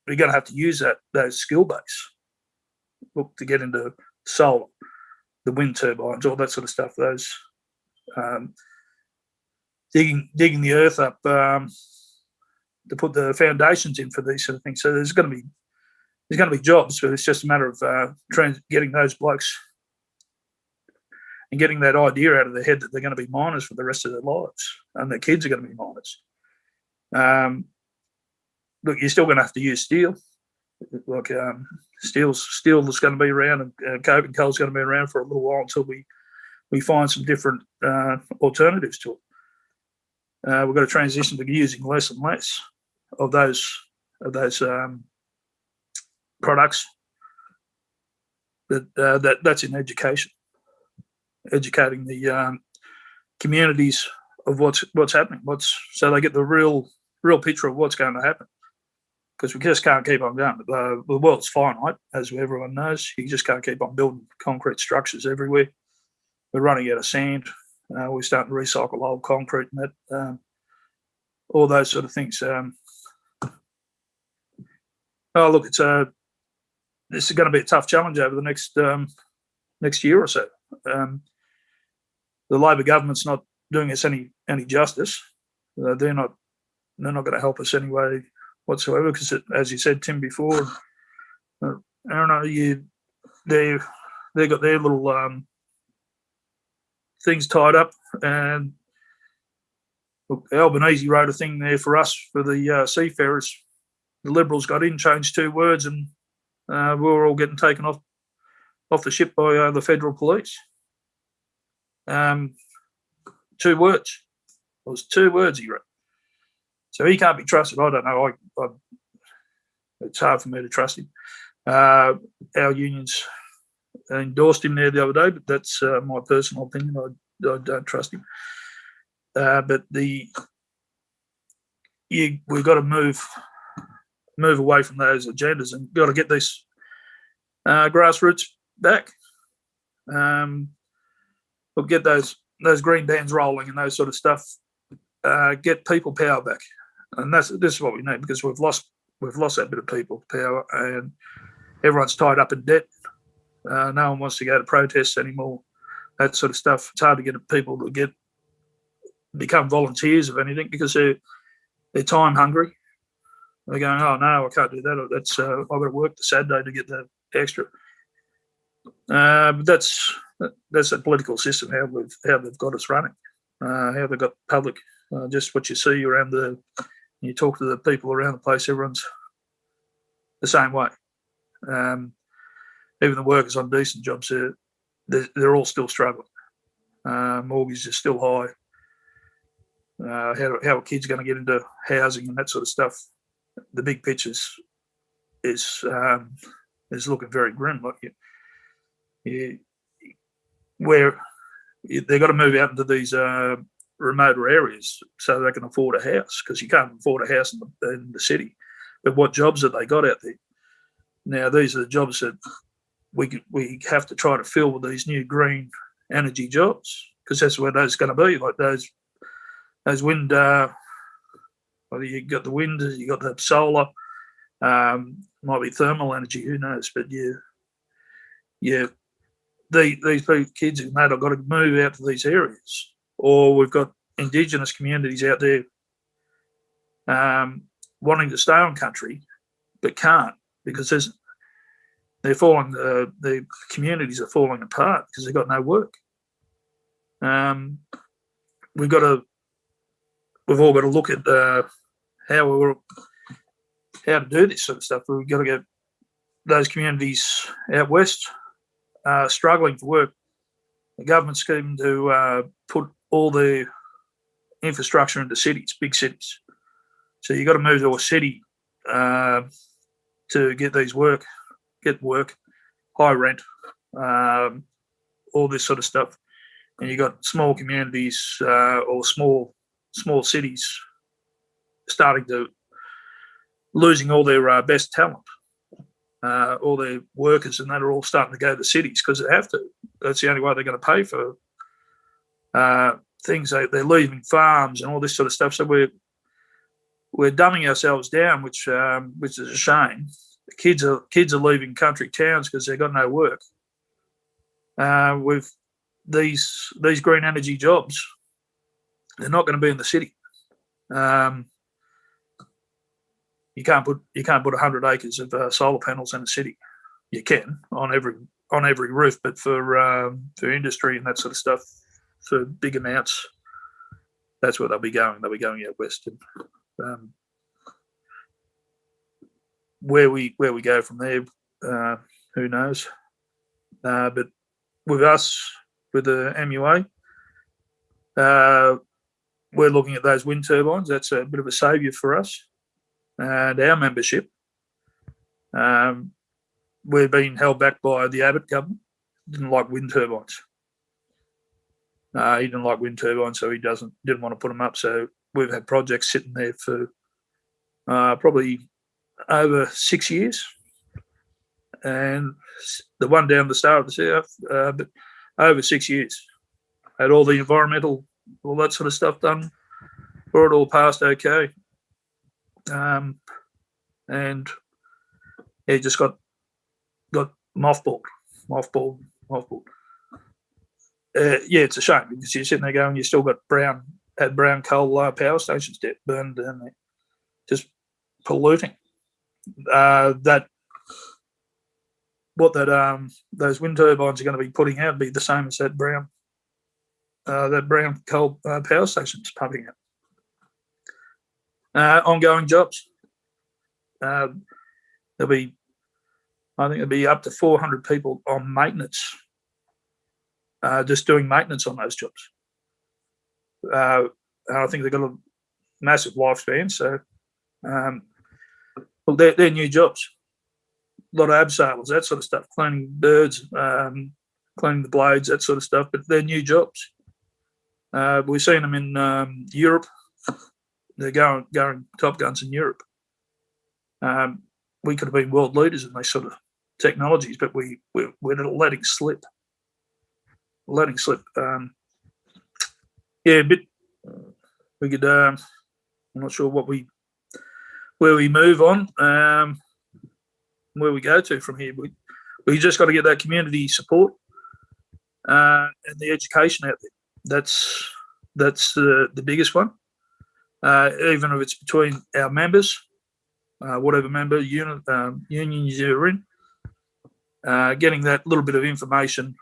You're going to have to use those skill base, look, to get into solar, the wind turbines, all that sort of stuff. Those digging the earth up to put the foundations in for these sort of things. So there's going to be jobs, but it's just a matter of getting those blokes and getting that idea out of their head that they're going to be miners for the rest of their lives, and their kids are going to be miners. look, you're still going to have to use steel. Like steel is going to be around, and coke and coal's going to be around for a little while until we find some different alternatives to it. We've got to transition to using less and less of those products. That's in education, educating the communities of what's happening, so they get the real picture of what's going to happen. Because we just can't keep on going. The world's finite, as everyone knows. You just can't keep on building concrete structures everywhere. We're running out of sand. We're starting to recycle old concrete and that, all those sort of things. Look, this is going to be a tough challenge over the next year or so. The Labor government's not doing us any justice. They're not going to help us anyway whatsoever, because as you said, Tim, before, I don't know, they got their little things tied up, and look, Albanese wrote a thing there for us for the seafarers. The Liberals got in, changed 2 words, and we were all getting taken off the ship by the federal police. 2 words. It was 2 words he wrote. So he can't be trusted. I don't know. It's hard for me to trust him. Our unions endorsed him there the other day, but that's my personal opinion. I don't trust him. But we've got to move away from those agendas and got to get this grassroots back. We'll get those green bands rolling and those sort of stuff. Get people power back, and this is what we need, because we've lost that bit of people power, and everyone's tied up in debt. No one wants to go to protests anymore. That sort of stuff. It's hard to get people to become volunteers of anything, because they're time hungry. They're going, oh no, I can't do that. That's I've got to work the Saturday to get the extra. But that's a political system, how they've got us running, how they've got public. Just what you see around you talk to the people around the place, everyone's the same way. Even the workers on decent jobs, they're all still struggling. Mortgages are still high. How are kids going to get into housing and that sort of stuff? The big picture is looking very grim. Like where they've got to move out into these remoter areas so they can afford a house, because you can't afford a house in the city. But what jobs have they got out there? Now, these are the jobs that we have to try to fill with these new green energy jobs, because that's where those are going to be. Like those wind, well, you got the wind, you got the solar, might be thermal energy, who knows? But these kids and that have got to move out to these areas. Or we've got Indigenous communities out there wanting to stay on country but can't, because the communities are falling apart because they've got no work. We've all got to look at how to do this sort of stuff. We've got to get those communities out west struggling for work. The government's scheme to put all the infrastructure into cities, big cities. So you've got to move to a city to get work, high rent, all this sort of stuff. And you've got small communities or small cities starting to losing all their best talent. All their workers and that are all starting to go to cities because they have to. That's the only way they're going to pay for things. They're leaving farms and all this sort of stuff. So we're dumbing ourselves down, which is a shame. The kids are leaving country towns because they've got no work. With these green energy jobs, they're not going to be in the city. You can't put 100 acres of solar panels in a city. You can on every roof, but for industry and that sort of stuff, for big amounts, that's where they'll be going. They'll be going out west. And, where we go from there, who knows? But with us, with the MUA, we're looking at those wind turbines. That's a bit of a saviour for us and our membership. We're being held back by the Abbott government. Didn't like wind turbines. He didn't like wind turbines, so he didn't want to put them up. So we've had projects sitting there for probably over 6 years, and the one down the Star of the South, but over 6 years. Had all the environmental, all that sort of stuff done, brought it all past okay, and he just got mothballed. Yeah, it's a shame because you're sitting there going, you still got brown coal power stations burned down there, just polluting. Those wind turbines are going to be putting out be the same as that brown coal power stations pumping out. Ongoing jobs. I think there'll be up to 400 people on maintenance, just doing maintenance on those jobs. I think they've got a massive lifespan, so well, they're new jobs. A lot of abseilers, that sort of stuff, cleaning birds, cleaning the blades, that sort of stuff, but they're new jobs. We've seen them in Europe. They're going top guns in Europe. We could have been world leaders in these sort of technologies, but we're letting slip. Yeah, but we could. I'm not sure where we move on, where we go to from here. We just got to get that community support and the education out there. That's the biggest one. Even if it's between our members, whatever member unions you're in, getting that little bit of information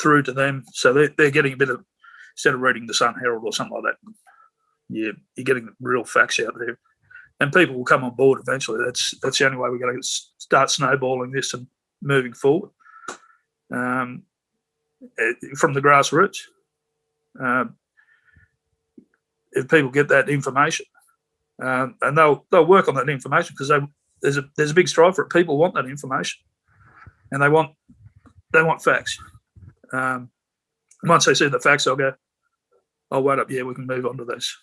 through to them, so they're getting a bit of, instead of reading the Sun Herald or something like that, you're getting the real facts out there, and people will come on board eventually. That's the only way we're going to start snowballing this and moving forward from the grassroots. If people get that information, and they'll work on that information, because there's a big strive for it. People want that information, and they want facts. Once they see the facts, they'll go, "Oh, wait up, yeah, we can move on to those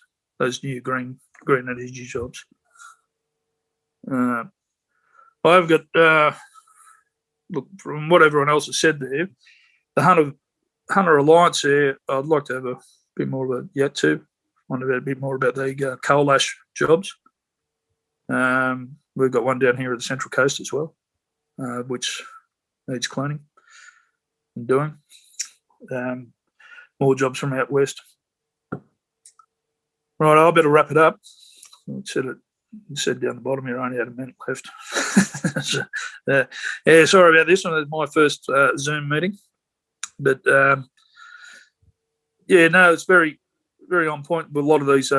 new green energy jobs." I've got look, from what everyone else has said there, the Hunter Alliance there, I'd like to have a bit more of a yet to. Want a bit more about the coal ash jobs. We've got one down here at the Central Coast as well, which needs cleaning and doing. More jobs from out west. Right, I better wrap it up. It said down the bottom here, I only had a minute left. So, yeah, sorry about this one. It's my first Zoom meeting. But, yeah, no, it's very, very on point with a lot of these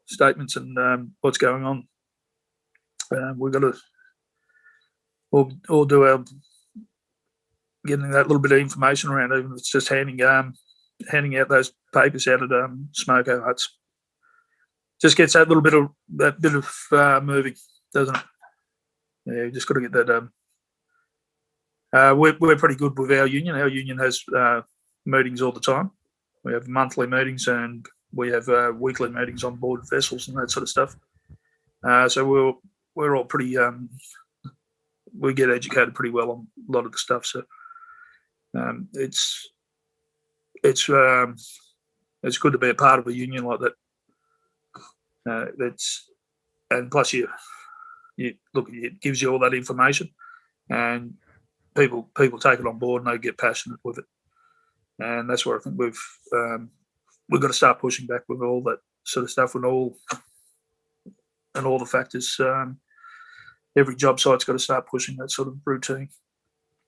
statements and what's going on. We've got to all do our getting that little bit of information around, even if it's just handing out those papers out at smoko huts. Just gets that little bit of moving, doesn't it? Yeah, you just got to get that. We're pretty good with our union. Our union has meetings all the time. We have monthly meetings, and we have weekly meetings on board vessels and that sort of stuff. So we're all pretty. We get educated pretty well on a lot of the stuff. So it's good to be a part of a union like that. And plus you look, it gives you all that information, and people take it on board and they get passionate with it. And that's where I think we've got to start pushing back with all that sort of stuff and all the factors. Every job site's got to start pushing that sort of routine.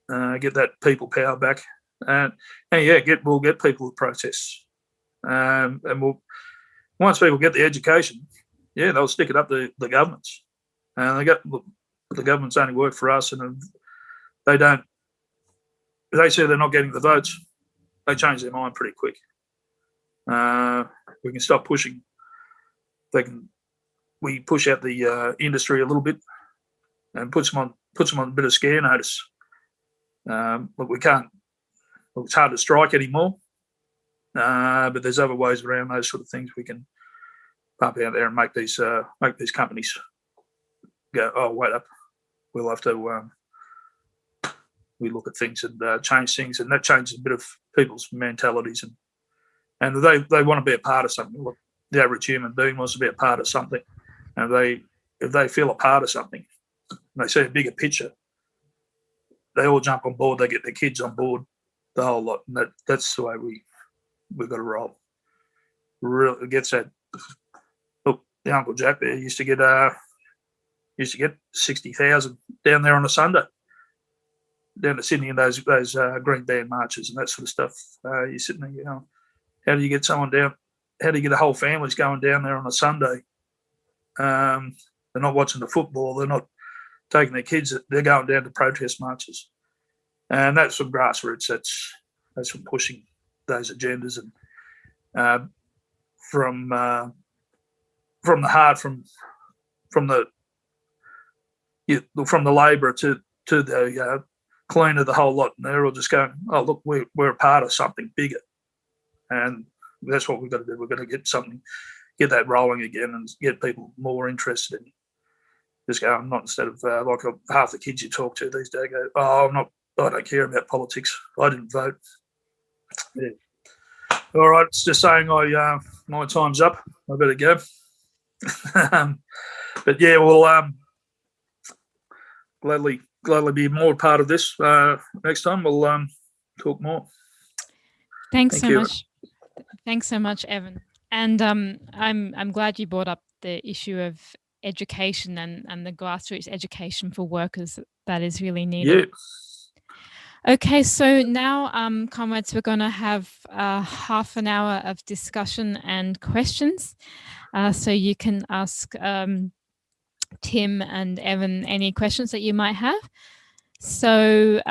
Get that people power back, and yeah, we'll get people with protests, and once people get the education, yeah, they'll stick it up the governments. And the government's only work for us, and they say they're not getting the votes, they change their mind pretty quick. We can stop pushing. We push out the industry a little bit and puts them on a bit of scare notice. But we can't. It's hard to strike anymore. But there's other ways around those sort of things we can pump out there and make these companies go, oh, wait up, we'll have to we look at things and change things, and that changes a bit of people's mentalities, and they want to be a part of something. Look, the average human being wants to be a part of something, and if they feel a part of something, and they see a bigger picture, they all jump on board. They get their kids on board, the whole lot, and that's the way we've got to roll. Really gets that. Look, the Uncle Jack there used to get 60,000 down there on a Sunday, down to Sydney in those green band marches and that sort of stuff. You're sitting there, you know, how do you get someone down? How do you get a whole family's going down there on a Sunday? They're not watching the football. They're not taking their kids. They're going down to protest marches, and that's from grassroots. That's from pushing those agendas, and from the heart, from the labourer to the cleaner, the whole lot, and they're all just going, oh, look, we're a part of something bigger, and that's what we've got to do. We've got to get that rolling again, and get people more interested in just going, not instead of like half the kids you talk to these days go, oh, I don't care about politics. I didn't vote. Yeah. All right, it's just saying my time's up. I better go. But yeah, we'll gladly be more part of this. Next time we'll talk more. Thanks so much. Thanks so much, Evan. And I'm glad you brought up the issue of education and the grassroots education for workers that is really needed. Yeah. Okay, so now, comrades, we're going to have half an hour of discussion and questions. So you can ask Tim and Evan any questions that you might have. So